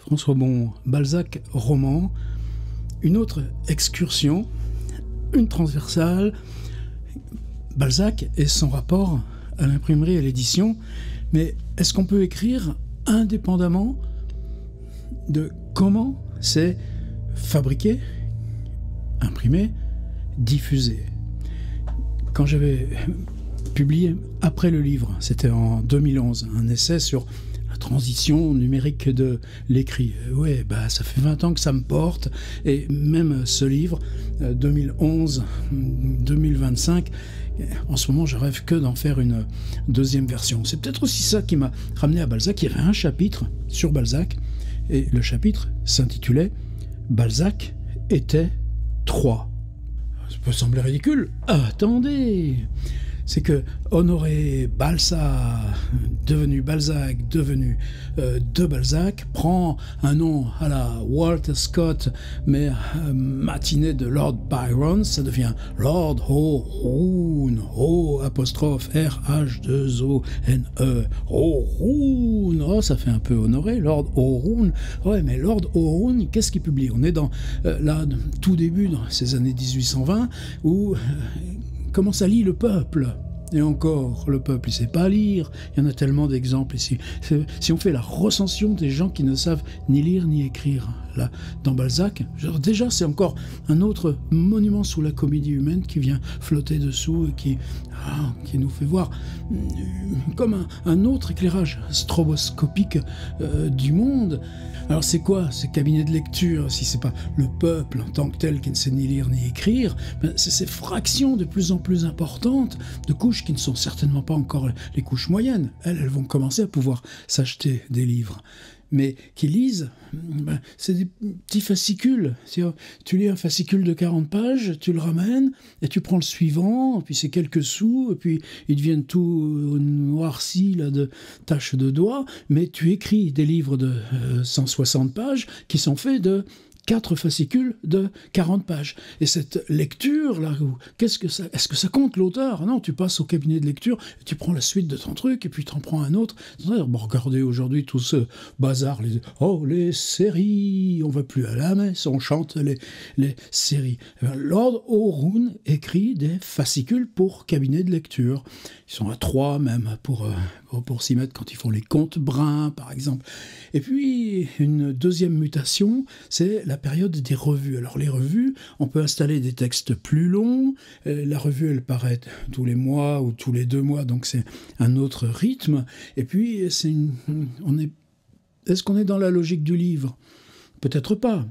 François Bon, Balzac, roman, une autre excursion, une transversale, Balzac et son rapport à l'imprimerie et à l'édition. Mais est-ce qu'on peut écrire indépendamment de comment c'est fabriqué, imprimé, diffusé? Quand j'avais publié après le livre, c'était en 2011, un essai sur la transition numérique de l'écrit. Ouais, ça fait 20 ans que ça me porte, et même ce livre, 2011-2025, en ce moment, je rêve que d'en faire une deuxième version. C'est peut-être aussi ça qui m'a ramené à Balzac. Il y avait un chapitre sur Balzac, et le chapitre s'intitulait « Balzac était 3 ». Ça peut sembler ridicule. Attendez! C'est que Honoré Balsa, devenu Balzac, devenu de Balzac, prend un nom à la Walter Scott, mais matiné de Lord Byron, ça devient Lord O'Roon, O apostrophe R-H-2-O-N-E, O'Roon, oh ça fait un peu Honoré, Lord O'Roon, ouais mais Lord O'Roon, qu'est-ce qu'il publie? On est dans, là, tout début, dans ces années 1820, où... comment ça lit le peuple? Et encore, le peuple, il ne sait pas lire. Il y en a tellement d'exemples ici. Si on fait la recension des gens qui ne savent ni lire ni écrire, là, dans Balzac, déjà, c'est encore un autre monument sous la comédie humaine qui vient flotter dessous et qui nous fait voir comme un autre éclairage stroboscopique du monde. Alors c'est quoi ces cabinets de lecture, si c'est pas le peuple en tant que tel qui ne sait ni lire ni écrire? C'est ces fractions de plus en plus importantes de couches qui ne sont certainement pas encore les couches moyennes. Elles vont commencer à pouvoir s'acheter des livres. Mais qui lisent, c'est des petits fascicules. Tu lis un fascicule de 40 pages, tu le ramènes, et tu prends le suivant, et puis c'est quelques sous, et puis ils deviennent tout noircis là, de taches de doigts, mais tu écris des livres de 160 pages qui sont faits de 4 fascicules de 40 pages. Et cette lecture-là, est-ce que ça compte l'auteur? Non, tu passes au cabinet de lecture, tu prends la suite de ton truc, et puis tu en prends un autre. Bon, regardez aujourd'hui tout ce bazar, les séries, on va plus à la messe, on chante les séries. Lord O'Roon écrit des fascicules pour cabinet de lecture. Ils sont à 3 même, pour s'y mettre quand ils font les contes bruns, par exemple. Et puis, une deuxième mutation, c'est la période des revues. Alors, les revues, on peut installer des textes plus longs. La revue, elle paraît tous les mois ou tous les 2 mois, donc c'est un autre rythme. Et puis, est-ce qu'on est dans la logique du livre? Peut-être pas.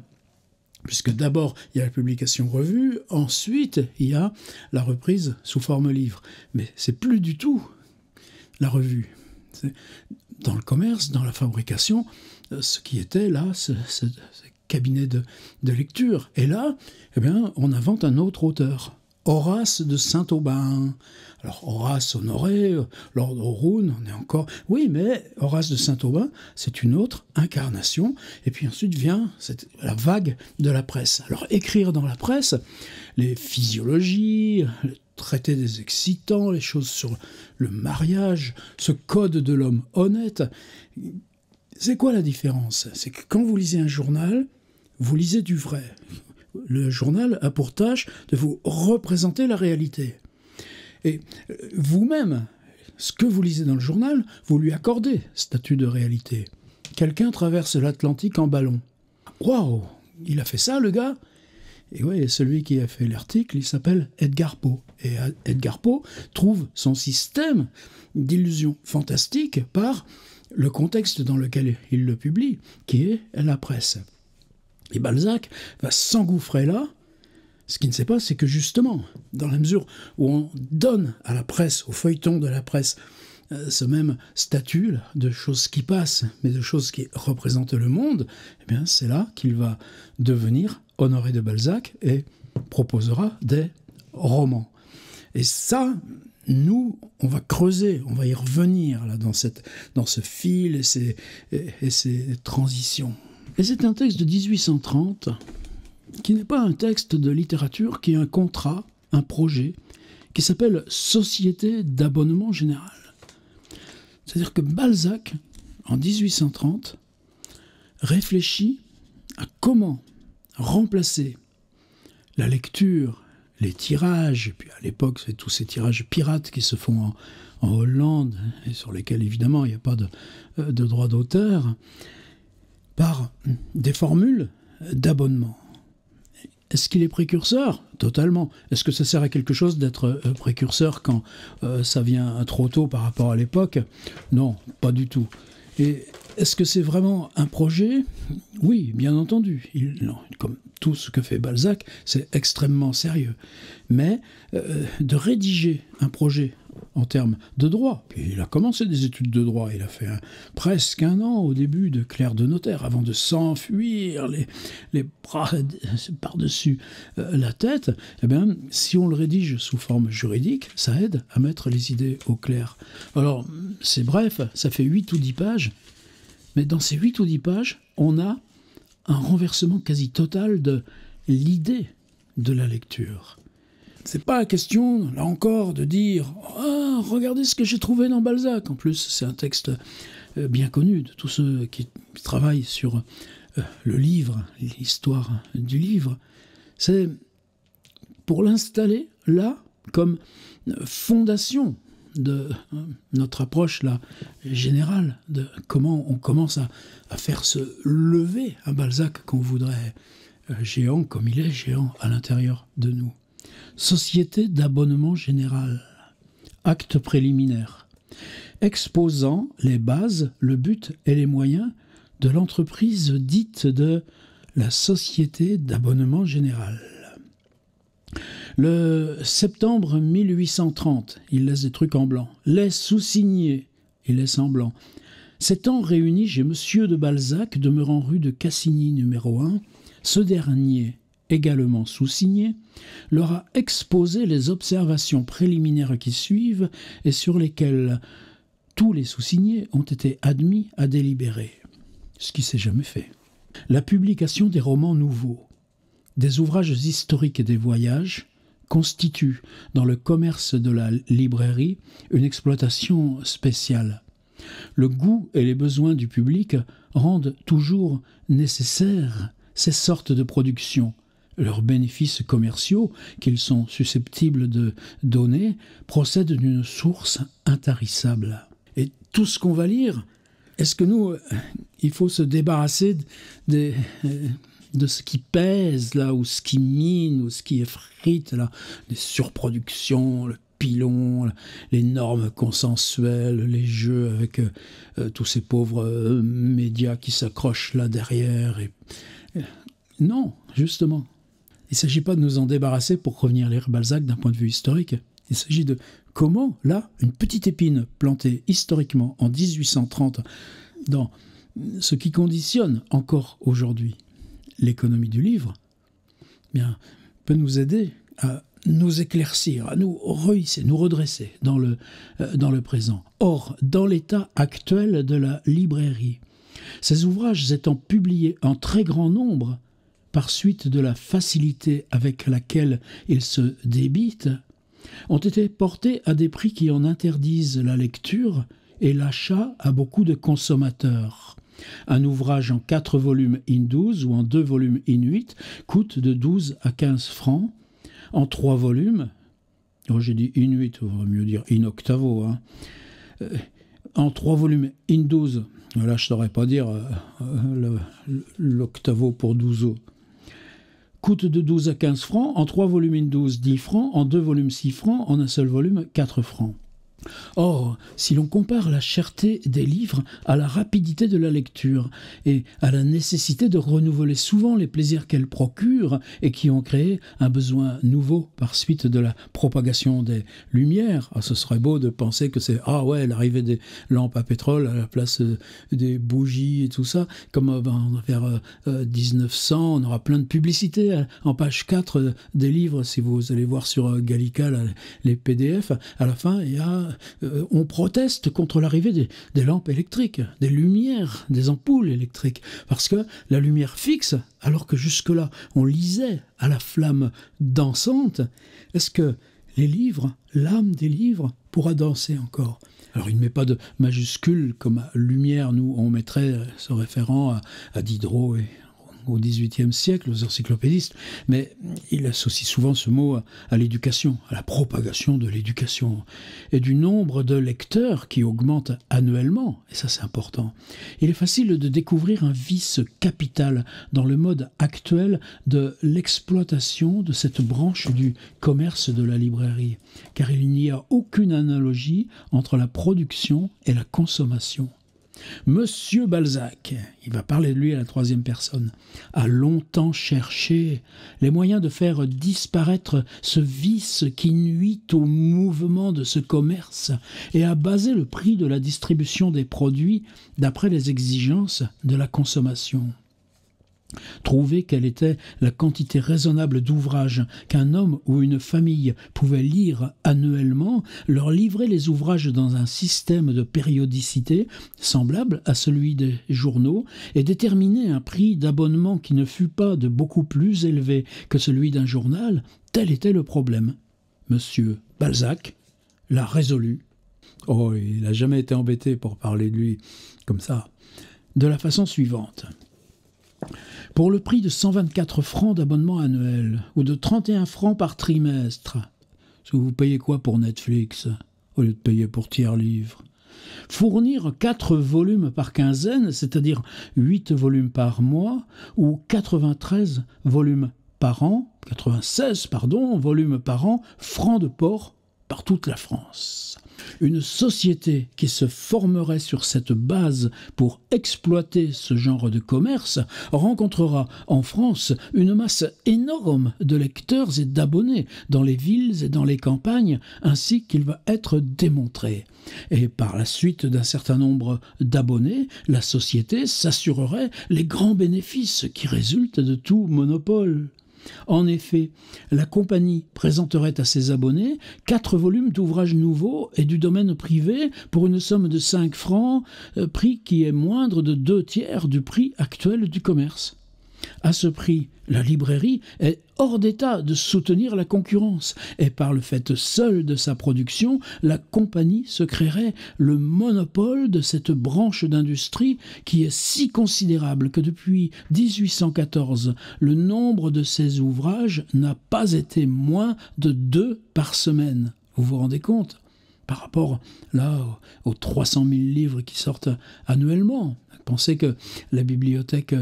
Puisque d'abord, il y a la publication revue, ensuite, il y a la reprise sous forme livre. Mais c'est plus du tout la revue. C'est dans le commerce, dans la fabrication, ce qui était là, ce cabinet de lecture. Et là, on invente un autre auteur, Horace de Saint-Aubin. Alors, Horace Honoré, Lord O'Roon, on est encore... Oui, mais Horace de Saint-Aubin, c'est une autre incarnation. Et puis ensuite vient la vague de la presse. Alors, écrire dans la presse, les physiologies, le traité des excitants, les choses sur le mariage, ce code de l'homme honnête. C'est quoi la différence? C'est que quand vous lisez un journal, vous lisez du vrai. Le journal a pour tâche de vous représenter la réalité. Et vous-même, ce que vous lisez dans le journal, vous lui accordez statut de réalité. Quelqu'un traverse l'Atlantique en ballon. Waouh, il a fait ça, le gars? Et oui, celui qui a fait l'article, il s'appelle Edgar Poe. Et Edgar Poe trouve son système d'illusions fantastiques par le contexte dans lequel il le publie, qui est la presse. Et Balzac va s'engouffrer là. Ce qu'il ne sait pas, c'est que justement, dans la mesure où on donne à la presse, au feuilleton de la presse, ce même statut là, de choses qui passent, mais de choses qui représentent le monde, eh bien, c'est là qu'il va devenir Honoré de Balzac et proposera des romans. Et ça, nous, on va creuser, on va y revenir là, dans ce fil et ces transitions. Et c'est un texte de 1830 qui n'est pas un texte de littérature, qui est un contrat, un projet, qui s'appelle Société d'abonnement général. C'est-à-dire que Balzac, en 1830, réfléchit à comment remplacer la lecture, les tirages, et puis à l'époque, c'est tous ces tirages pirates qui se font en Hollande, et sur lesquels, évidemment, il n'y a pas de droit d'auteur, par des formules d'abonnement. Est-ce qu'il est précurseur ? Totalement. Est-ce que ça sert à quelque chose d'être précurseur quand ça vient trop tôt par rapport à l'époque ? Non, pas du tout. Et est-ce que c'est vraiment un projet ? Oui, bien entendu. Non, comme tout ce que fait Balzac, c'est extrêmement sérieux. Mais de rédiger un projet en termes de droit, puis il a commencé des études de droit, il a fait presque 1 an au début de clerc de notaire, avant de s'enfuir les bras par-dessus la tête, eh bien, si on le rédige sous forme juridique, ça aide à mettre les idées au clair. Alors, c'est bref, ça fait 8 ou 10 pages, mais dans ces 8 ou 10 pages, on a un renversement quasi total de l'idée de la lecture. C'est pas la question, là encore, de dire « Ah, regardez ce que j'ai trouvé dans Balzac !» En plus, c'est un texte bien connu de tous ceux qui travaillent sur le livre, l'histoire du livre. C'est pour l'installer là, comme fondation de notre approche là, générale, de comment on commence à faire se lever un Balzac qu'on voudrait géant comme il est géant à l'intérieur de nous. Société d'abonnement général, acte préliminaire, exposant les bases, le but et les moyens de l'entreprise dite de la Société d'abonnement général. Le septembre 1830, il laisse des trucs en blanc, les sous-signés, il laisse en blanc. S'étant réunis chez Monsieur de Balzac, demeurant rue de Cassigny numéro 1, ce dernier, également sous-signé, leur a exposé les observations préliminaires qui suivent et sur lesquelles tous les sous-signés ont été admis à délibérer, ce qui s'est jamais fait. La publication des romans nouveaux, des ouvrages historiques et des voyages constitue dans le commerce de la librairie une exploitation spéciale. Le goût et les besoins du public rendent toujours nécessaires ces sortes de productions. Leurs bénéfices commerciaux, qu'ils sont susceptibles de donner, procèdent d'une source intarissable. Et tout ce qu'on va lire, est-ce que nous, il faut se débarrasser de ce qui pèse, là, ou ce qui mine, ou ce qui effrite, là, les surproductions, le pilon, les normes consensuelles, les jeux avec tous ces pauvres médias qui s'accrochent là derrière. Non, justement. Il ne s'agit pas de nous en débarrasser pour revenir lire Balzac d'un point de vue historique. Il s'agit de comment, là, une petite épine plantée historiquement en 1830 dans ce qui conditionne encore aujourd'hui l'économie du livre, bien, peut nous aider à nous éclaircir, à nous rehisser, nous redresser dans le présent. Or, dans l'état actuel de la librairie, ces ouvrages étant publiés en très grand nombre, par suite de la facilité avec laquelle ils se débitent, ont été portés à des prix qui en interdisent la lecture et l'achat à beaucoup de consommateurs. Un ouvrage en 4 volumes in 12 ou en 2 volumes in 8 coûte de 12 à 15 francs. En 3 volumes, j'ai dit in 8, on va mieux dire in octavo, hein. En 3 volumes in 12, là je ne saurais pas dire l'octavo pour 12 coûte de 12 à 15 francs, en 3 volumes in 12, 10 francs, en 2 volumes 6 francs, en un seul volume 4 francs. Or, si l'on compare la cherté des livres à la rapidité de la lecture et à la nécessité de renouveler souvent les plaisirs qu'elles procurent et qui ont créé un besoin nouveau par suite de la propagation des lumières, ce serait beau de penser que c'est l'arrivée des lampes à pétrole à la place des bougies et tout ça, comme vers 1900, on aura plein de publicités en page 4 des livres, si vous allez voir sur Gallica les PDF, à la fin il y a on proteste contre l'arrivée des lampes électriques, des lumières, des ampoules électriques, parce que la lumière fixe, alors que jusque-là on lisait à la flamme dansante, est-ce que les livres, l'âme des livres, pourra danser encore ? Alors il ne met pas de majuscule comme lumière, nous on mettrait ce référent à Diderot et au XVIIIe siècle, aux encyclopédistes, mais il associe souvent ce mot à l'éducation, à la propagation de l'éducation, et du nombre de lecteurs qui augmente annuellement, et ça c'est important. Il est facile de découvrir un vice capital dans le mode actuel de l'exploitation de cette branche du commerce de la librairie, car il n'y a aucune analogie entre la production et la consommation. Monsieur Balzac, il va parler de lui à la troisième personne, a longtemps cherché les moyens de faire disparaître ce vice qui nuit au mouvement de ce commerce et a basé le prix de la distribution des produits d'après les exigences de la consommation. Trouver quelle était la quantité raisonnable d'ouvrages qu'un homme ou une famille pouvait lire annuellement, leur livrer les ouvrages dans un système de périodicité semblable à celui des journaux et déterminer un prix d'abonnement qui ne fût pas de beaucoup plus élevé que celui d'un journal, tel était le problème. Monsieur Balzac l'a résolu. Oh, il n'a jamais été embêté pour parler de lui comme ça. De la façon suivante. Pour le prix de 124 francs d'abonnement annuel ou de 31 francs par trimestre, vous payez quoi pour Netflix au lieu de payer pour tiers-livre? Fournir 4 volumes par quinzaine, c'est-à-dire 8 volumes par mois, ou 96 volumes par an, volumes par an, francs de port par toute la France. Une société qui se formerait sur cette base pour exploiter ce genre de commerce rencontrera en France une masse énorme de lecteurs et d'abonnés dans les villes et dans les campagnes, ainsi qu'il va être démontré. Et par la suite d'un certain nombre d'abonnés, la société s'assurerait les grands bénéfices qui résultent de tout monopole. En effet, la compagnie présenterait à ses abonnés 4 volumes d'ouvrages nouveaux et du domaine privé pour une somme de 5 francs, prix qui est moindre de 2/3 du prix actuel du commerce. À ce prix, la librairie est hors d'état de soutenir la concurrence et par le fait seul de sa production, la compagnie se créerait le monopole de cette branche d'industrie qui est si considérable que depuis 1814, le nombre de ses ouvrages n'a pas été moins de 2 par semaine. Vous vous rendez compte ? Par rapport là aux 300 000 livres qui sortent annuellement. Pensez que la Bibliothèque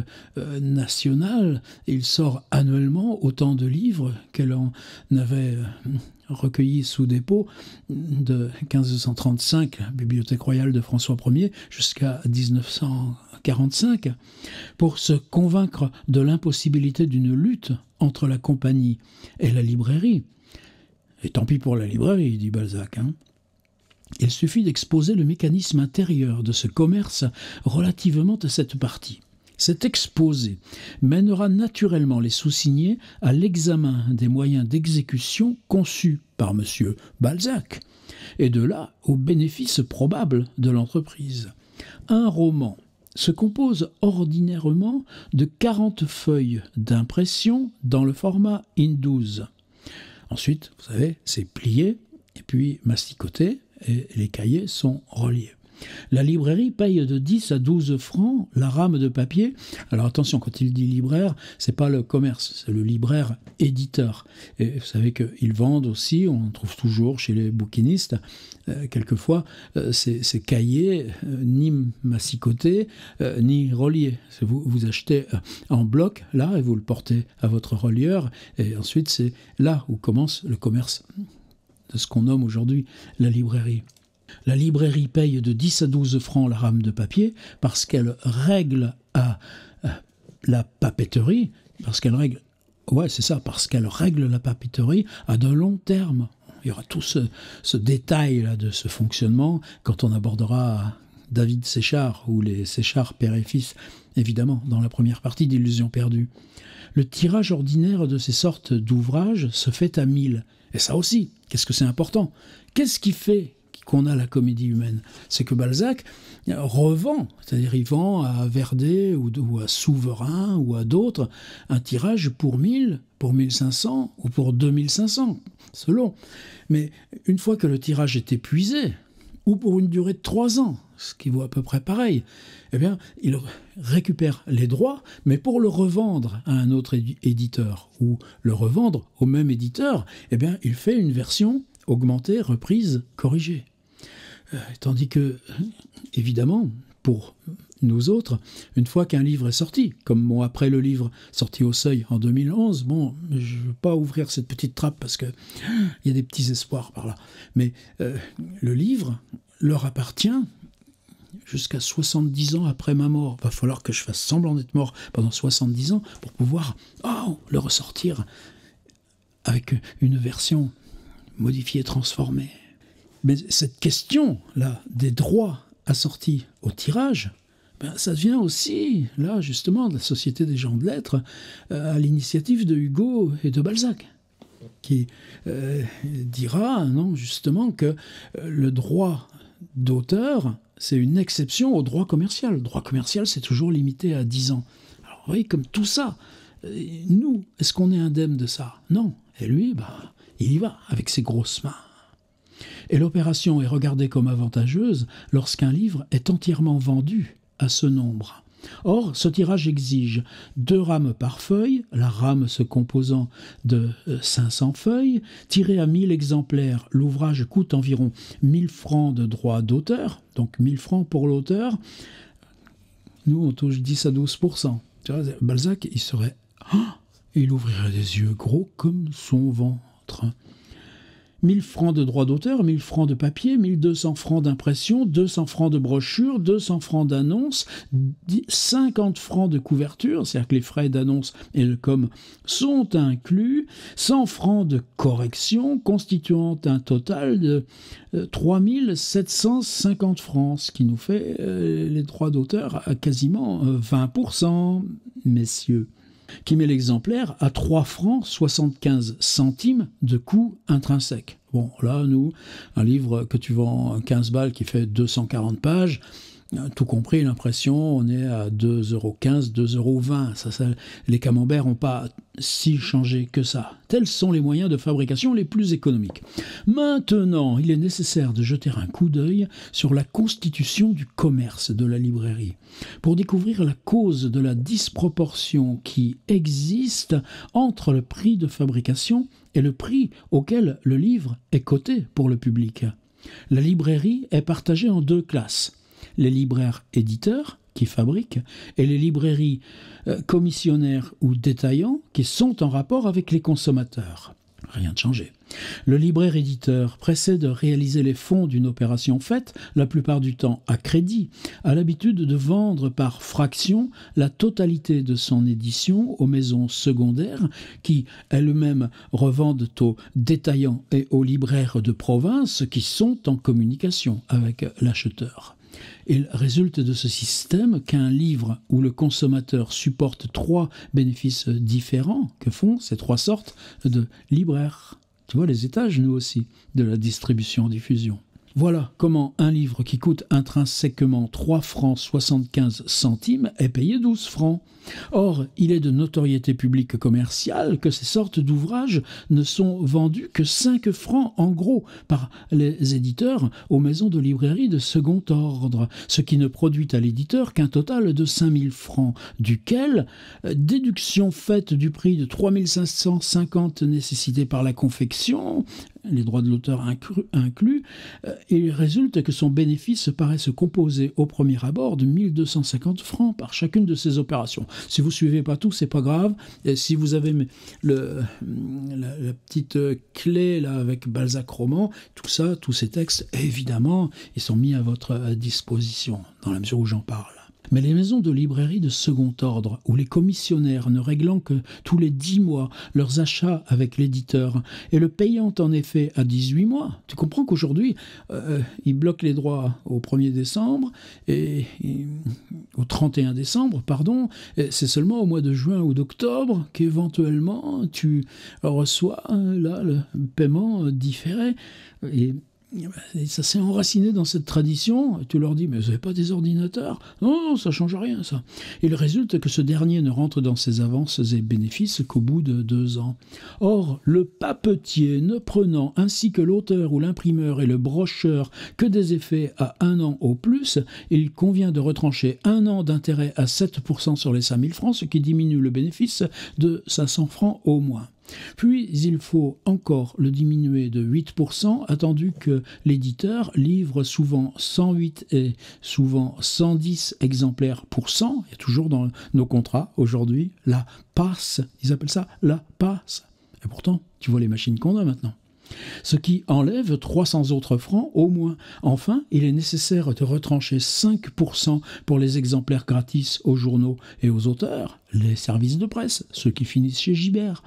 nationale, il sort annuellement autant de livres qu'elle en avait recueillis sous dépôt de 1535, la Bibliothèque royale de François Ier, jusqu'à 1945, pour se convaincre de l'impossibilité d'une lutte entre la compagnie et la librairie. Et tant pis pour la librairie, dit Balzac, Il suffit d'exposer le mécanisme intérieur de ce commerce relativement à cette partie. Cet exposé mènera naturellement les sous-signés à l'examen des moyens d'exécution conçus par M. Balzac, et de là au bénéfice probable de l'entreprise. Un roman se compose ordinairement de 40 feuilles d'impression dans le format In-12. Ensuite, vous savez, c'est plié et puis masticoté, et les cahiers sont reliés. La librairie paye de 10 à 12 francs la rame de papier. Alors attention, quand il dit libraire, c'est pas le commerce, c'est le libraire éditeur. Et vous savez qu'ils vendent aussi, on trouve toujours chez les bouquinistes, quelquefois, ces cahiers ni massicotés, ni reliés. Vous achetez en bloc, là, et vous le portez à votre relieur, et ensuite c'est là où commence le commerce de ce qu'on nomme aujourd'hui la librairie. La librairie paye de 10 à 12 francs la rame de papier parce qu'elle règle à la papeterie, parce qu'elle règle la papeterie à de long terme. Il y aura tout ce détail-là de ce fonctionnement quand on abordera David Séchard ou les Séchard père et fils, évidemment, dans la première partie d'Illusions perdues. Le tirage ordinaire de ces sortes d'ouvrages se fait à 1000. Et ça aussi, qu'est-ce que c'est important ? Qu'est-ce qui fait qu'on a la comédie humaine? C'est que Balzac revend, c'est-à-dire il vend à Verdet ou à Souverain ou à d'autres un tirage pour 1000, pour 1500 ou pour 2500, selon. Mais une fois que le tirage est épuisé, ou pour une durée de 3 ans, ce qui vaut à peu près pareil, eh bien, il récupère les droits, mais pour le revendre à un autre éditeur, ou le revendre au même éditeur, eh bien, il fait une version augmentée, reprise, corrigée. Tandis que, évidemment, pour nous autres, une fois qu'un livre est sorti, comme après le livre sorti au Seuil en 2011, je ne veux pas ouvrir cette petite trappe parce qu'il y a des petits espoirs par là. Mais le livre leur appartient jusqu'à 70 ans après ma mort. Il va falloir que je fasse semblant d'être mort pendant 70 ans pour pouvoir le ressortir avec une version modifiée, transformée. Mais cette question-là des droits assortis au tirage, ça vient aussi, là, justement, de la Société des gens de lettres, à l'initiative de Hugo et de Balzac, qui dira, non, justement, que le droit d'auteur, c'est une exception au droit commercial. Le droit commercial, c'est toujours limité à 10 ans. Alors, vous voyez, comme tout ça, nous, est-ce qu'on est indemne de ça? Non. Et lui, il y va avec ses grosses mains. Et l'opération est regardée comme avantageuse lorsqu'un livre est entièrement vendu à ce nombre. Or, ce tirage exige 2 rames par feuille, la rame se composant de 500 feuilles. Tiré à 1000 exemplaires, l'ouvrage coûte environ 1000 francs de droits d'auteur, donc 1000 francs pour l'auteur. Nous, on touche 10 à 12%. Tu vois, Balzac, il ouvrirait des yeux gros comme son ventre. 1000 francs de droits d'auteur, 1000 francs de papier, 1200 francs d'impression, 200 francs de brochure, 200 francs d'annonce, 50 francs de couverture, c'est-à-dire que les frais d'annonce et le com sont inclus, 100 francs de correction, constituant un total de 3750 francs, ce qui nous fait les droits d'auteur à quasiment 20%, messieurs, qui met l'exemplaire à 3 francs 75 centimes de coût intrinsèque. Bon, là, nous, un livre que tu vends 15 balles qui fait 240 pages, tout compris, l'impression, on est à 2,15 €, 2,20 €. Les camemberts n'ont pas si changé que ça. Tels sont les moyens de fabrication les plus économiques. Maintenant, il est nécessaire de jeter un coup d'œil sur la constitution du commerce de la librairie pour découvrir la cause de la disproportion qui existe entre le prix de fabrication et le prix auquel le livre est coté pour le public. La librairie est partagée en 2 classes. Les libraires éditeurs qui fabriquent et les librairies commissionnaires ou détaillants qui sont en rapport avec les consommateurs. Rien de changé. Le libraire éditeur, pressé de réaliser les fonds d'une opération faite, la plupart du temps à crédit, a l'habitude de vendre par fraction la totalité de son édition aux maisons secondaires qui elles-mêmes revendent aux détaillants et aux libraires de province qui sont en communication avec l'acheteur. Il résulte de ce système qu'un livre où le consommateur supporte 3 bénéfices différents, que font ces 3 sortes de libraires. Tu vois les étages, nous aussi, de la distribution-diffusion. Voilà comment un livre qui coûte intrinsèquement 3 francs 75 centimes est payé 12 francs. Or, il est de notoriété publique commerciale que ces sortes d'ouvrages ne sont vendus que 5 francs en gros par les éditeurs aux maisons de librairie de second ordre, ce qui ne produit à l'éditeur qu'un total de 5000 francs, duquel, déduction faite du prix de 3550 nécessité par la confection, les droits de l'auteur inclus, il résulte que son bénéfice paraît se composer au premier abord de 1250 francs par chacune de ces opérations. Si vous ne suivez pas tout, c'est pas grave. Et si vous avez la petite clé là avec Balzac roman, tout ça, tous ces textes, évidemment, ils sont mis à votre disposition dans la mesure où j'en parle. Mais les maisons de librairie de second ordre, où les commissionnaires ne réglant que tous les 10 mois leurs achats avec l'éditeur et le payant en effet à 18 mois, tu comprends qu'aujourd'hui, ils bloquent les droits au 1er décembre et au 31 décembre, pardon, et c'est seulement au mois de juin ou d'octobre qu'éventuellement tu reçois là le paiement différé. Et ça s'est enraciné dans cette tradition. Et tu leur dis, mais vous n'avez pas des ordinateurs? Non, ça ne change rien, ça. Il résulte que ce dernier ne rentre dans ses avances et bénéfices qu'au bout de 2 ans. Or, le papetier ne prenant, ainsi que l'auteur ou l'imprimeur et le brocheur, que des effets à 1 an au plus, il convient de retrancher 1 an d'intérêt à 7% sur les 5 000 francs, ce qui diminue le bénéfice de 500 francs au moins. Puis il faut encore le diminuer de 8%, attendu que l'éditeur livre souvent 108 et souvent 110 exemplaires pour 100. Il y a toujours dans nos contrats aujourd'hui la passe, ils appellent ça la passe. Et pourtant, tu vois les machines qu'on a maintenant. Ce qui enlève 300 autres francs au moins. Enfin, il est nécessaire de retrancher 5% pour les exemplaires gratis aux journaux et aux auteurs, les services de presse, ceux qui finissent chez Gibert,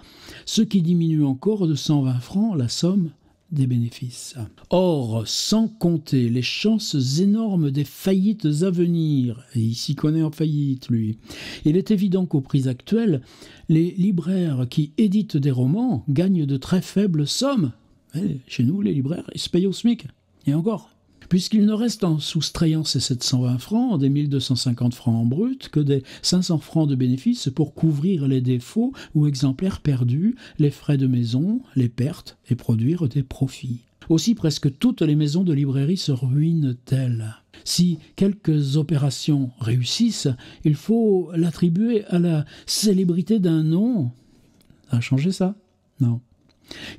ce qui diminue encore de 120 francs la somme des bénéfices. Or, sans compter les chances énormes des faillites à venir, et il s'y connaît en faillite, lui, il est évident qu'au prix actuel, les libraires qui éditent des romans gagnent de très faibles sommes. Chez nous, les libraires, ils se payent au SMIC. Et encore. Puisqu'il ne reste en soustrayant ces 720 francs, des 1250 francs en brut, que des 500 francs de bénéfices pour couvrir les défauts ou exemplaires perdus, les frais de maison, les pertes et produire des profits. Aussi, presque toutes les maisons de librairie se ruinent-elles. Si quelques opérations réussissent, il faut l'attribuer à la célébrité d'un nom. Ça a changé ça? Non.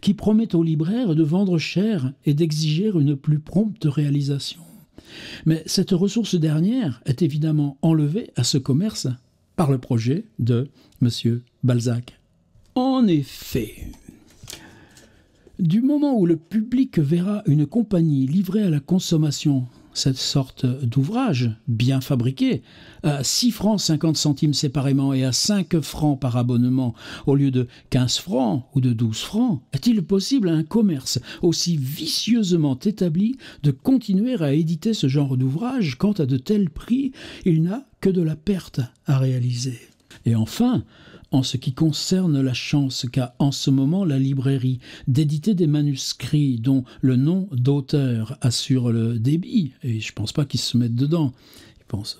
Qui promet aux libraires de vendre cher et d'exiger une plus prompte réalisation. Mais cette ressource dernière est évidemment enlevée à ce commerce par le projet de M. Balzac. En effet, du moment où le public verra une compagnie livrer à la consommation cette sorte d'ouvrage bien fabriqué, à 6 francs 50 centimes séparément et à 5 francs par abonnement au lieu de 15 francs ou de 12 francs, est-il possible à un commerce aussi vicieusement établi de continuer à éditer ce genre d'ouvrage quand à de tels prix il n'a que de la perte à réaliser? Et enfin, en ce qui concerne la chance qu'a en ce moment la librairie d'éditer des manuscrits dont le nom d'auteur assure le débit, et je ne pense pas qu'ils se mettent dedans, ils pensent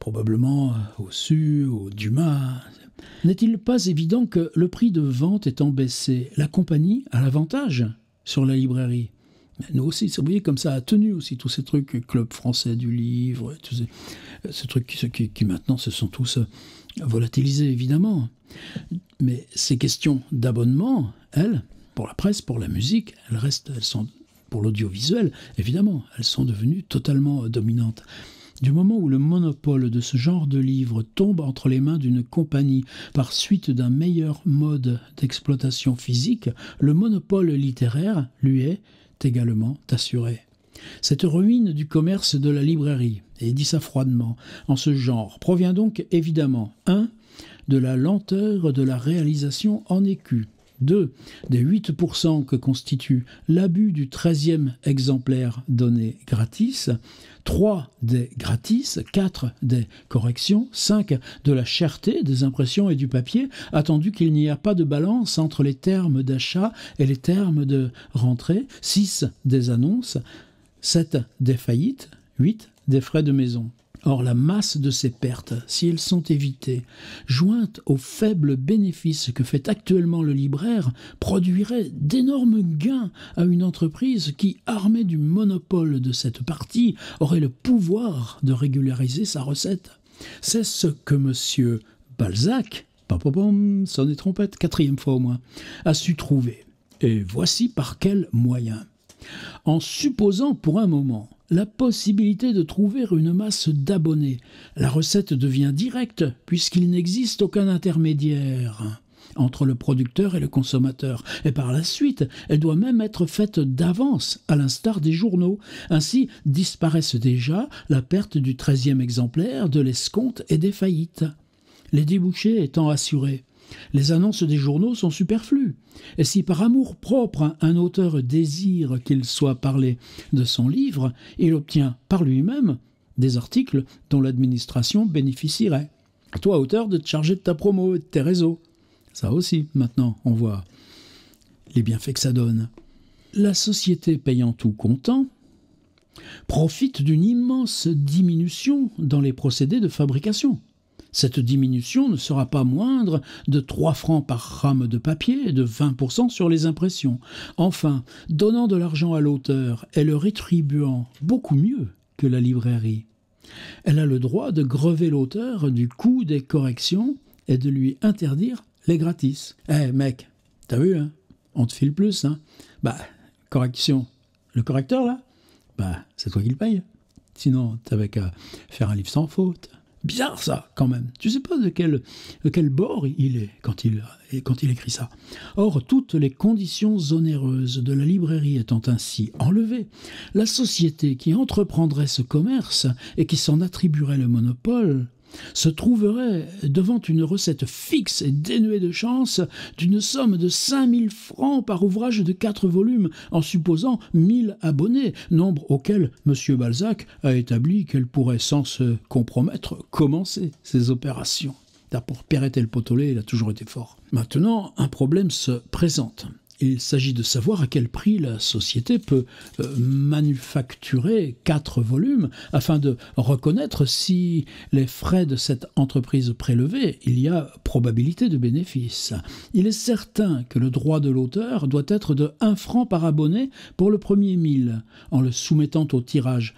probablement au Su, au Dumas. N'est-il pas évident que le prix de vente étant baissé, la compagnie a l'avantage sur la librairie? Nous aussi, vous voyez, comme ça a tenu aussi tous ces trucs, Club français du livre, tous ces trucs qui maintenant se sont tous volatilisés, évidemment. Mais ces questions d'abonnement, elles, pour la presse, pour la musique, elles sont, pour l'audiovisuel, évidemment, elles sont devenues totalement dominantes. Du moment où le monopole de ce genre de livre tombe entre les mains d'une compagnie par suite d'un meilleur mode d'exploitation physique, le monopole littéraire lui est également assuré. Cette ruine du commerce de la librairie, et dit ça froidement, en ce genre, provient donc évidemment 1. De la lenteur de la réalisation en écus, 2. Des 8% que constitue l'abus du 13e exemplaire donné gratis, 3. Des gratis, 4. Des corrections, 5. De la cherté des impressions et du papier, attendu qu'il n'y a pas de balance entre les termes d'achat et les termes de rentrée, 6. Des annonces, 7. Des faillites, 8. Des frais de maison. Or, la masse de ces pertes, si elles sont évitées, jointes aux faibles bénéfices que fait actuellement le libraire, produirait d'énormes gains à une entreprise qui, armée du monopole de cette partie, aurait le pouvoir de régulariser sa recette. C'est ce que M. Balzac, sonne trompette, 4e fois au moins, a su trouver. Et voici par quels moyens. En supposant pour un moment la possibilité de trouver une masse d'abonnés, la recette devient directe puisqu'il n'existe aucun intermédiaire entre le producteur et le consommateur. Et par la suite, elle doit même être faite d'avance, à l'instar des journaux. Ainsi disparaissent déjà la perte du 13e exemplaire, de l'escompte et des faillites. Les débouchés étant assurés, les annonces des journaux sont superflues. Et si par amour-propre un auteur désire qu'il soit parlé de son livre, il obtient par lui-même des articles dont l'administration bénéficierait. À toi, auteur, de te charger de ta promo et de tes réseaux. Ça aussi, maintenant, on voit les bienfaits que ça donne. La société payant tout comptant profite d'une immense diminution dans les procédés de fabrication. Cette diminution ne sera pas moindre de 3 francs par rame de papier et de 20% sur les impressions. Enfin, donnant de l'argent à l'auteur et le rétribuant beaucoup mieux que la librairie, elle a le droit de grever l'auteur du coût des corrections et de lui interdire les gratis. Mec, t'as vu, hein? On te file plus, hein? Correction. Le correcteur, là? C'est toi qui le paye. Sinon, t'avais qu'à faire un livre sans faute. Bizarre, ça, quand même. Tu sais pas de quel bord il est quand il écrit ça. Or, toutes les conditions onéreuses de la librairie étant ainsi enlevées, la société qui entreprendrait ce commerce et qui s'en attribuerait le monopole se trouverait devant une recette fixe et dénuée de chance d'une somme de 5000 francs par ouvrage de 4 volumes, en supposant 1000 abonnés, nombre auquel M. Balzac a établi qu'elle pourrait, sans se compromettre, commencer ces opérations. Pour Perrette le Potolet, il a toujours été fort. Maintenant, un problème se présente. Il s'agit de savoir à quel prix la société peut manufacturer 4 volumes afin de reconnaître si les frais de cette entreprise prélevés, il y a probabilité de bénéfice. Il est certain que le droit de l'auteur doit être de 1 franc par abonné pour le premier 1000, en le soumettant au tirage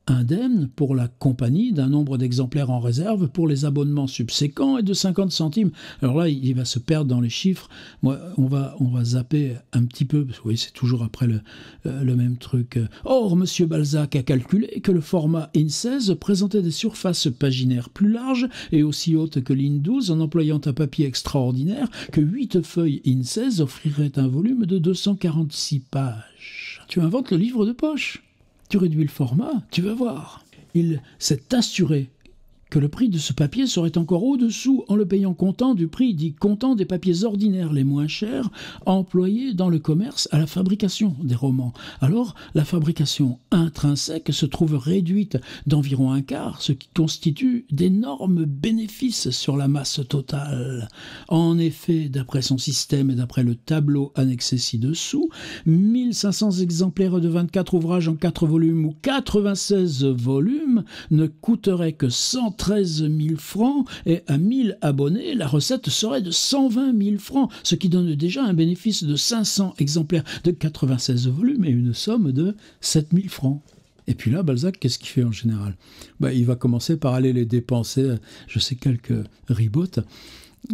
indemne pour la compagnie d'un nombre d'exemplaires en réserve pour les abonnements subséquents et de 50 centimes. Alors là, il va se perdre dans les chiffres. Moi, on va zapper un petit peu, parce que oui, c'est toujours après le même truc. Or, M. Balzac a calculé que le format IN16 présentait des surfaces paginaires plus larges et aussi hautes que l'IN12 en employant un papier extraordinaire, que 8 feuilles IN16 offriraient un volume de 246 pages. Tu inventes le livre de poche. Tu réduis le format, tu vas voir. Il s'est assuré que le prix de ce papier serait encore au-dessous en le payant comptant du prix dit comptant des papiers ordinaires les moins chers employés dans le commerce à la fabrication des romans. Alors, la fabrication intrinsèque se trouve réduite d'environ un quart, ce qui constitue d'énormes bénéfices sur la masse totale. En effet, d'après son système et d'après le tableau annexé ci-dessous, 1500 exemplaires de 24 ouvrages en 4 volumes ou 96 volumes ne coûteraient que 113 000 francs et à 1000 abonnés, la recette serait de 120 000 francs, ce qui donne déjà un bénéfice de 500 exemplaires de 96 volumes et une somme de 7 000 francs. Et puis là, Balzac, qu'est-ce qu'il fait en général ? Il va commencer par aller les dépenser, je sais, quelques ribottes.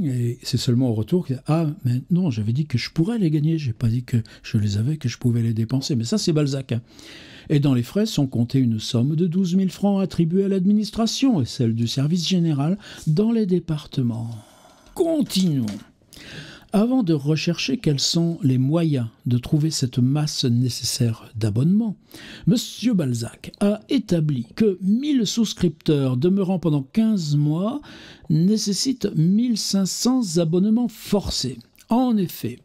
Et c'est seulement au retour que mais non, j'avais dit que je pourrais les gagner, j'ai pas dit que je les avais, que je pouvais les dépenser. Mais ça, c'est Balzac. Et dans les frais sont comptés une somme de 12 000 francs attribuée à l'administration et celle du service général dans les départements. Continuons. Avant de rechercher quels sont les moyens de trouver cette masse nécessaire d'abonnements, M. Balzac a établi que 1000 souscripteurs demeurant pendant 15 mois nécessitent 1500 abonnements forcés. En effet,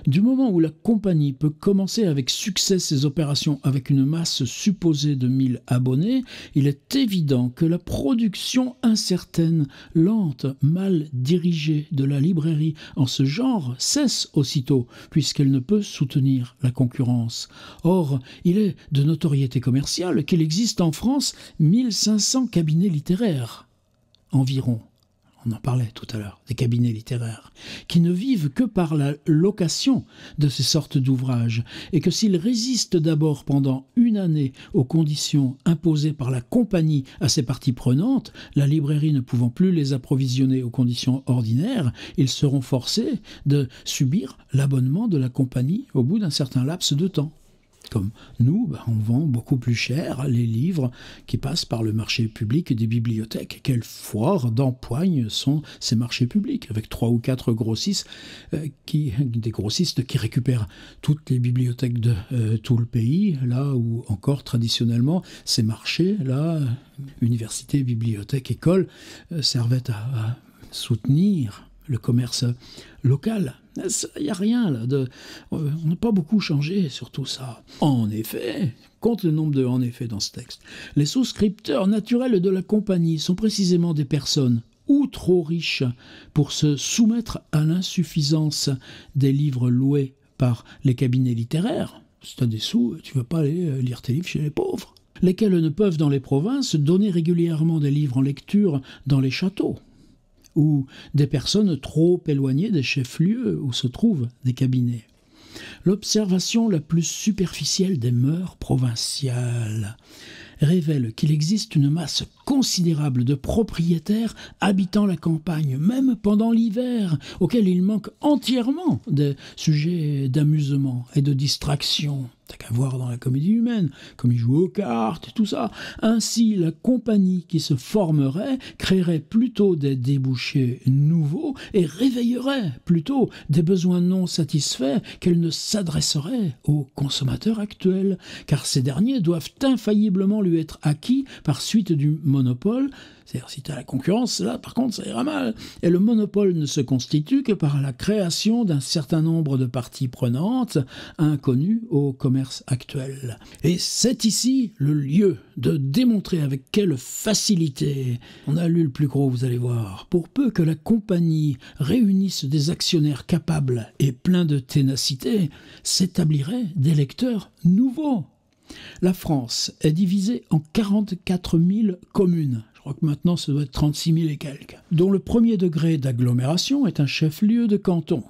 du moment où la compagnie peut commencer avec succès ses opérations avec une masse supposée de 1000 abonnés, il est évident que la production incertaine, lente, mal dirigée de la librairie en ce genre cesse aussitôt, puisqu'elle ne peut soutenir la concurrence. Or, il est de notoriété commerciale qu'il existe en France 1500 cabinets littéraires, environ. On en parlait tout à l'heure, des cabinets littéraires, qui ne vivent que par la location de ces sortes d'ouvrages, et que s'ils résistent d'abord pendant une année aux conditions imposées par la compagnie à ses parties prenantes, la librairie ne pouvant plus les approvisionner aux conditions ordinaires, ils seront forcés de subir l'abonnement de la compagnie au bout d'un certain laps de temps. Comme nous, on vend beaucoup plus cher les livres qui passent par le marché public des bibliothèques. Quelle foire d'empoigne sont ces marchés publics, avec 3 ou 4 grossistes, des grossistes qui récupèrent toutes les bibliothèques de tout le pays, là où encore traditionnellement ces marchés-là, universités, bibliothèques, écoles, servaient à soutenir le commerce local. Il n'y a rien là. On n'a pas beaucoup changé sur tout ça. En effet, compte le nombre de « en effet » dans ce texte, les souscripteurs naturels de la compagnie sont précisément des personnes ou trop riches pour se soumettre à l'insuffisance des livres loués par les cabinets littéraires, Si tu as des sous, tu ne vas pas aller lire tes livres chez les pauvres, lesquels ne peuvent dans les provinces donner régulièrement des livres en lecture dans les châteaux, ou des personnes trop éloignées des chefs-lieux où se trouvent des cabinets. L'observation la plus superficielle des mœurs provinciales révèle qu'il existe une masse considérable de propriétaires habitant la campagne, même pendant l'hiver, auxquels il manque entièrement des sujets d'amusement et de distraction. T'as qu'à voir dans la comédie humaine, comme ils jouent aux cartes et tout ça. Ainsi, la compagnie qui se formerait créerait plutôt des débouchés nouveaux et réveillerait plutôt des besoins non satisfaits qu'elle ne s'adresserait aux consommateurs actuels, car ces derniers doivent infailliblement lui être acquis par suite du monopole. C'est-à-dire, si tu as la concurrence, là, par contre, ça ira mal. Et le monopole ne se constitue que par la création d'un certain nombre de parties prenantes inconnues au commerce actuel. Et c'est ici le lieu de démontrer avec quelle facilité, on a lu le plus gros, vous allez voir, pour peu que la compagnie réunisse des actionnaires capables et pleins de ténacité, s'établiraient des lecteurs nouveaux. La France est divisée en 44 000 communes. Je crois que maintenant, ça doit être 36 000 et quelques, dont le premier degré d'agglomération est un chef-lieu de canton.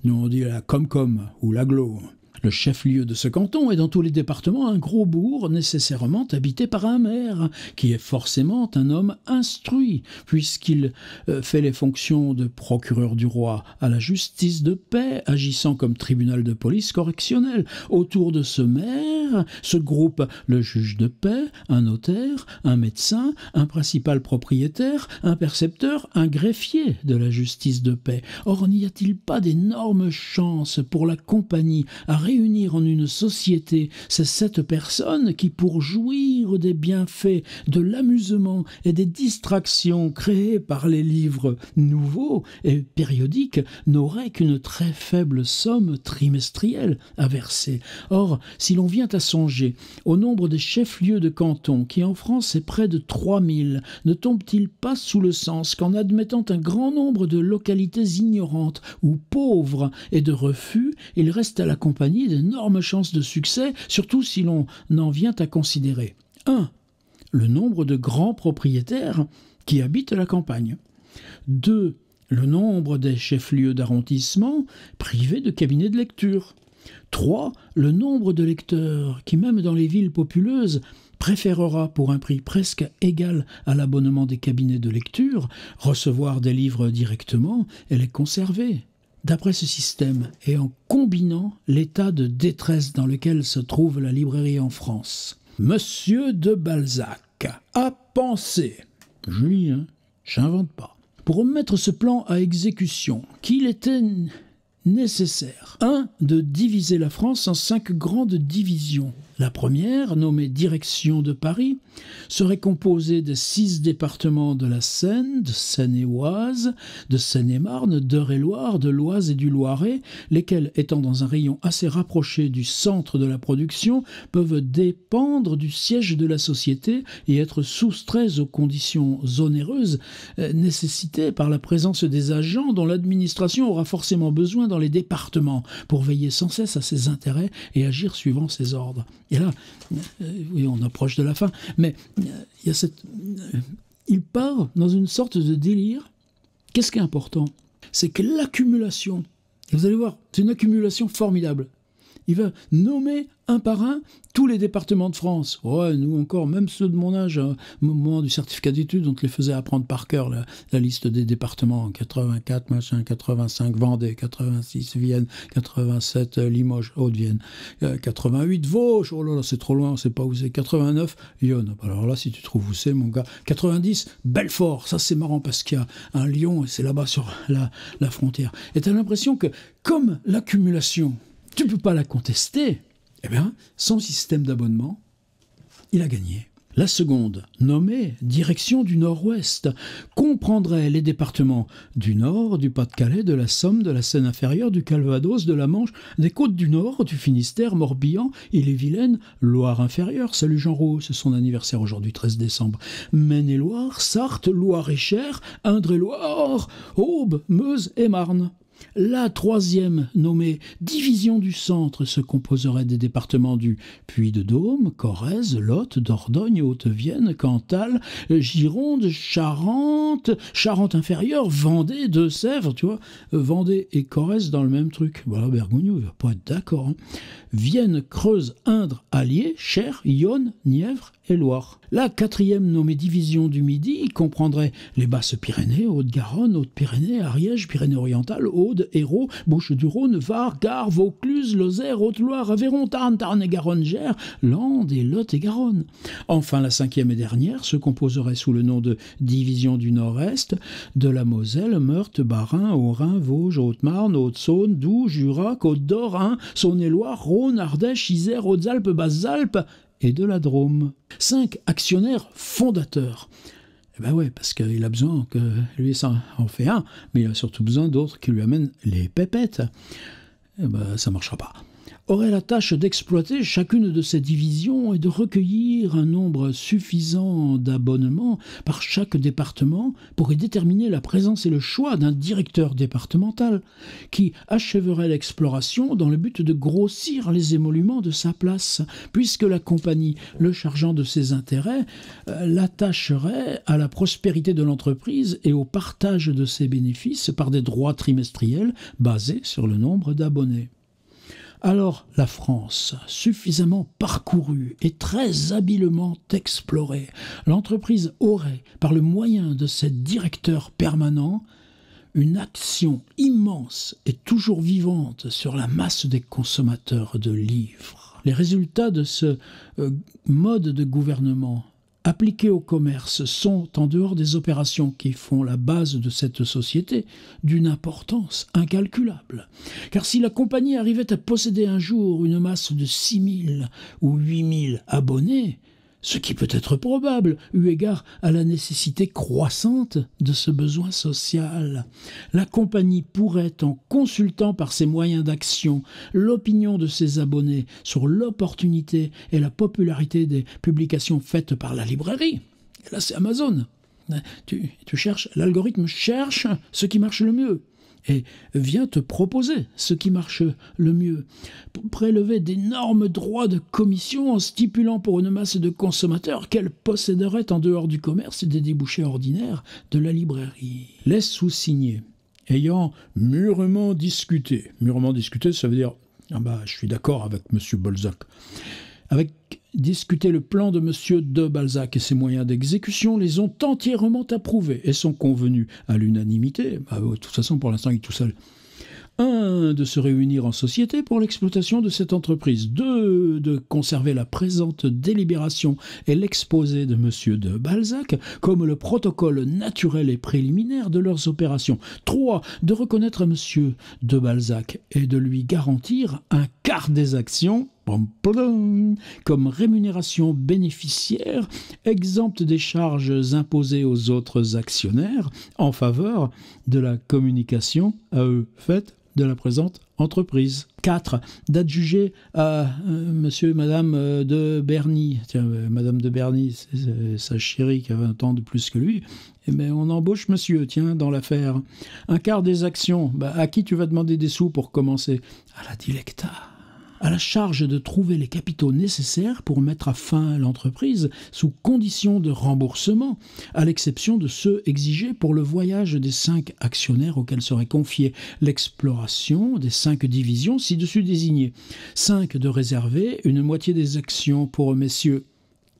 Nous, on dit la Comcom ou l'agglo. Le chef-lieu de ce canton est dans tous les départements un gros bourg nécessairement habité par un maire, qui est forcément un homme instruit, puisqu'il fait les fonctions de procureur du roi à la justice de paix, agissant comme tribunal de police correctionnel. Autour de ce maire se groupent le juge de paix, un notaire, un médecin, un principal propriétaire, un percepteur, un greffier de la justice de paix. Or, n'y a-t-il pas d'énormes chances pour la compagnie à réunir en une société ces 7 personnes qui, pour jouir des bienfaits, de l'amusement et des distractions créées par les livres nouveaux et périodiques, n'auraient qu'une très faible somme trimestrielle à verser. Or, si l'on vient à songer au nombre des chefs-lieux de canton, qui en France est près de 3000, ne tombe-t-il pas sous le sens qu'en admettant un grand nombre de localités ignorantes ou pauvres et de refus, il reste à la compagnie d'énormes chances de succès, surtout si l'on en vient à considérer 1. Le nombre de grands propriétaires qui habitent la campagne. 2. Le nombre des chefs-lieux d'arrondissement privés de cabinets de lecture. 3. Le nombre de lecteurs qui, même dans les villes populeuses, préférera, pour un prix presque égal à l'abonnement des cabinets de lecture, recevoir des livres directement et les conserver. D'après ce système, et en combinant l'état de détresse dans lequel se trouve la librairie en France, Monsieur de Balzac a pensé, je lis, j'invente pas, pour mettre ce plan à exécution, qu'il était nécessaire, 1. De diviser la France en 5 grandes divisions. La première, nommée Direction de Paris, serait composée des 6 départements de la Seine, de Seine-et-Oise, de Seine-et-Marne, d'Eure-et-Loir, de l'Oise et du Loiret, lesquels, étant dans un rayon assez rapproché du centre de la production, peuvent dépendre du siège de la société et être soustraits aux conditions onéreuses nécessitées par la présence des agents dont l'administration aura forcément besoin dans les départements pour veiller sans cesse à ses intérêts et agir suivant ses ordres. Et là, oui, on approche de la fin, mais il y a il part dans une sorte de délire. Qu'est-ce qui est important? C'est que l'accumulation, et vous allez voir, c'est une accumulation formidable. Il va nommer un par un tous les départements de France. Ouais, nous encore, même ceux de mon âge, au moment du certificat d'études, on te les faisait apprendre par cœur, la liste des départements. 84, machin, 85, Vendée, 86, Vienne, 87, Limoges, Haute-Vienne, 88, Vosges, oh là là, c'est trop loin, on sait pas où c'est, 89, Lyon. Alors là, si tu trouves où c'est, mon gars. 90, Belfort, ça c'est marrant parce qu'il y a un Lyon, et c'est là-bas sur la frontière. Et tu as l'impression que, comme l'accumulation, tu ne peux pas la contester, eh bien, son système d'abonnement, il a gagné. La seconde, nommée Direction du Nord-Ouest, comprendrait les départements du Nord, du Pas-de-Calais, de la Somme, de la Seine-Inférieure, du Calvados, de la Manche, des Côtes du Nord, du Finistère, Morbihan, Ille-et-Vilaine, Loire-Inférieure, salut Jean Rouault, c'est son anniversaire aujourd'hui, 13 décembre, Maine-et-Loire, Sarthe, Loire-et-Cher, Indre-et-Loire, Aube, Meuse et Marne. La troisième, nommée Division du Centre, se composerait des départements du Puy-de-Dôme, Corrèze, Lot, Dordogne, Haute-Vienne, Cantal, Gironde, Charente, Charente-Inférieure, Vendée, Deux-Sèvres, tu vois, Vendée et Corrèze dans le même truc. Voilà, Bergogneau, il va pas être d'accord. Hein. Vienne, Creuse, Indre, Allier, Cher, Yonne, Nièvre et Loire. La quatrième nommée Division du Midi comprendrait les Basses-Pyrénées, Haute-Garonne, Haute-Pyrénées, Ariège, Pyrénées-Orientales, Aude, Hérault, Bouches-du-Rhône, Var, Gard, Vaucluse, Lozère, Haute-Loire, Aveyron, Tarn, Tarn-et-Garonne, Gers, Landes et Lot-et-Garonne. Enfin, la cinquième et dernière se composerait sous le nom de Division du Nord-Est de la Moselle, Meurthe, Bas-Rhin, Haut-Rhin, Vosges, Haute-Marne, Haute-Saône, Doubs, Jura, Côte-d'Or, Ain, Saône-et-Loire, Rhône, Ardèche, Isère, Hautes-Alpes, Basses-Alpes et de la Drôme. 5 actionnaires fondateurs. Eh ben ouais, parce qu'il a besoin que lui ça en fait un, mais il a surtout besoin d'autres qui lui amènent les pépettes. Eh ben ça marchera pas. Aurait la tâche d'exploiter chacune de ces divisions et de recueillir un nombre suffisant d'abonnements par chaque département pour y déterminer la présence et le choix d'un directeur départemental qui achèverait l'exploration dans le but de grossir les émoluments de sa place, puisque la compagnie, le chargeant de ses intérêts, l'attacherait à la prospérité de l'entreprise et au partage de ses bénéfices par des droits trimestriels basés sur le nombre d'abonnés. Alors la France, suffisamment parcourue et très habilement explorée, l'entreprise aurait, par le moyen de ses directeurs permanents, une action immense et toujours vivante sur la masse des consommateurs de livres. Les résultats de ce mode de gouvernement appliqués au commerce sont, en dehors des opérations qui font la base de cette société, d'une importance incalculable. Car si la compagnie arrivait à posséder un jour une masse de 6 000 ou 8 000 abonnés, ce qui peut être probable, eu égard à la nécessité croissante de ce besoin social. La compagnie pourrait, en consultant par ses moyens d'action l'opinion de ses abonnés sur l'opportunité et la popularité des publications faites par la librairie, et là c'est Amazon, tu cherches, l'algorithme cherche ce qui marche le mieux, et vient te proposer ce qui marche le mieux. Prélever d'énormes droits de commission en stipulant pour une masse de consommateurs qu'elle posséderait en dehors du commerce et des débouchés ordinaires de la librairie. Les sous-signés, ayant mûrement discuté, ça veut dire je suis d'accord avec M. Balzac, avec discuter le plan de M. de Balzac et ses moyens d'exécution, les ont entièrement approuvés et sont convenus à l'unanimité, de toute façon pour l'instant il est tout seul, 1. de se réunir en société pour l'exploitation de cette entreprise, 2. de conserver la présente délibération et l'exposé de M. de Balzac comme le protocole naturel et préliminaire de leurs opérations, 3. de reconnaître à M. de Balzac et de lui garantir un quart des actions comme rémunération bénéficiaire, exempte des charges imposées aux autres actionnaires en faveur de la communication à eux faite de la présente entreprise. 4. D'adjuger à monsieur et madame de Berny. Tiens, madame de Berny, c'est sa chérie qui a 20 ans de plus que lui. Eh bien, on embauche monsieur, tiens, dans l'affaire. Un quart des actions. À qui tu vas demander des sous pour commencer? À la Dilecta. À la charge de trouver les capitaux nécessaires pour mettre à fin l'entreprise sous condition de remboursement, à l'exception de ceux exigés pour le voyage des 5 actionnaires auxquels serait confiée l'exploration des 5 divisions ci-dessus désignées. 5. De réserver une moitié des actions pour messieurs.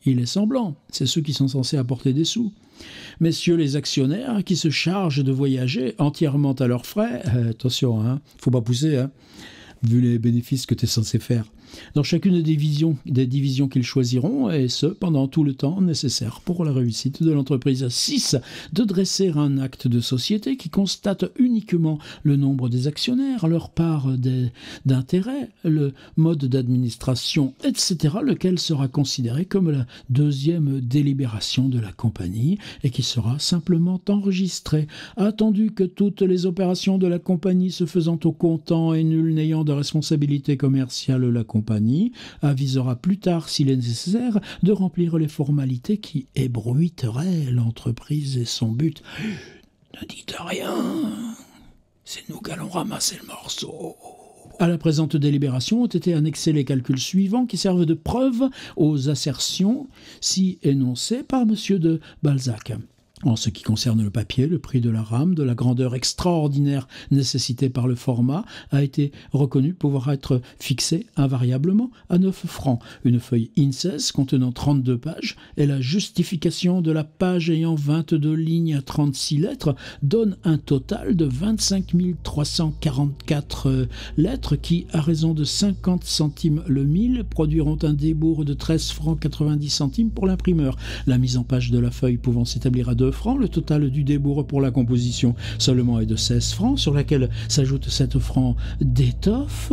Il est semblant, c'est ceux qui sont censés apporter des sous. Messieurs les actionnaires qui se chargent de voyager entièrement à leurs frais, attention, faut pas pousser, vu les bénéfices que tu es censé faire, dans chacune des divisions qu'ils choisiront, et ce, pendant tout le temps nécessaire pour la réussite de l'entreprise. 6. De dresser un acte de société qui constate uniquement le nombre des actionnaires, leur part d'intérêt, le mode d'administration, etc., lequel sera considéré comme la 2e délibération de la compagnie et qui sera simplement enregistré, attendu que toutes les opérations de la compagnie se faisant au comptant et nul n'ayant de responsabilité commerciale la compagnie avisera plus tard, s'il est nécessaire, de remplir les formalités qui ébruiteraient l'entreprise et son but. Ne dites rien. c'est nous qui allons ramasser le morceau. À la présente délibération ont été annexés les calculs suivants qui servent de preuve aux assertions si énoncées par M. de Balzac. En ce qui concerne le papier, le prix de la rame, de la grandeur extraordinaire nécessitée par le format, a été reconnu pouvoir être fixé invariablement à 9 francs. Une feuille INSES contenant 32 pages et la justification de la page ayant 22 lignes à 36 lettres donne un total de 25 344 lettres qui, à raison de 50 centimes le mille, produiront un débours de 13 francs 90 centimes pour l'imprimeur. La mise en page de la feuille pouvant s'établir à 2 francs, le total du débours pour la composition seulement est de 16 francs, sur laquelle s'ajoute 7 francs d'étoffe.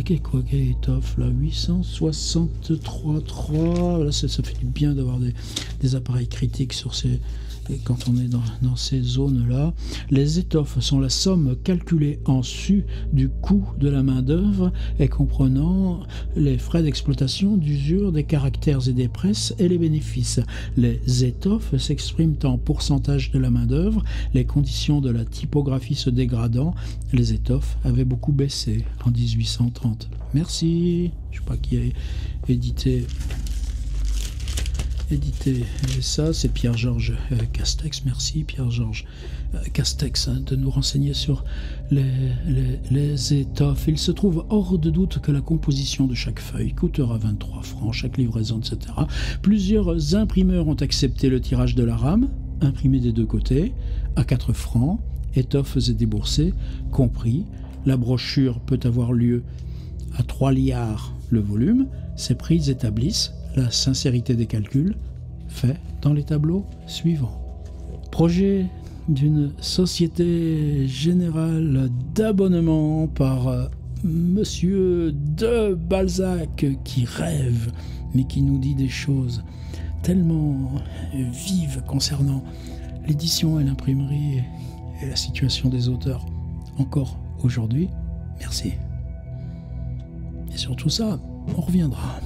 Qu'est-ce étoffe là, 863,3. Là, ça fait du bien d'avoir des appareils critiques sur ces... Quand on est dans ces zones-là, les étoffes sont la somme calculée en su du coût de la main-d'œuvre et comprenant les frais d'exploitation, d'usure, des caractères et des presses et les bénéfices. Les étoffes s'expriment en pourcentage de la main-d'œuvre, les conditions de la typographie se dégradant. Les étoffes avaient beaucoup baissé en 1830. Merci. Je ne sais pas qui a édité ça, c'est Pierre-Georges Castex. Merci Pierre-Georges Castex de nous renseigner sur les étoffes. Il se trouve hors de doute que la composition de chaque feuille coûtera 23 francs, chaque livraison, etc. Plusieurs imprimeurs ont accepté le tirage de la rame, imprimé des deux côtés, à 4 francs, étoffes et déboursés compris. La brochure peut avoir lieu à 3 liards le volume. Ces prix établissent la sincérité des calculs faits dans les tableaux suivants. Projet d'une société générale d'abonnement par Monsieur de Balzac qui rêve, mais qui nous dit des choses tellement vives concernant l'édition et l'imprimerie et la situation des auteurs encore aujourd'hui. Merci. Et sur tout ça, on reviendra.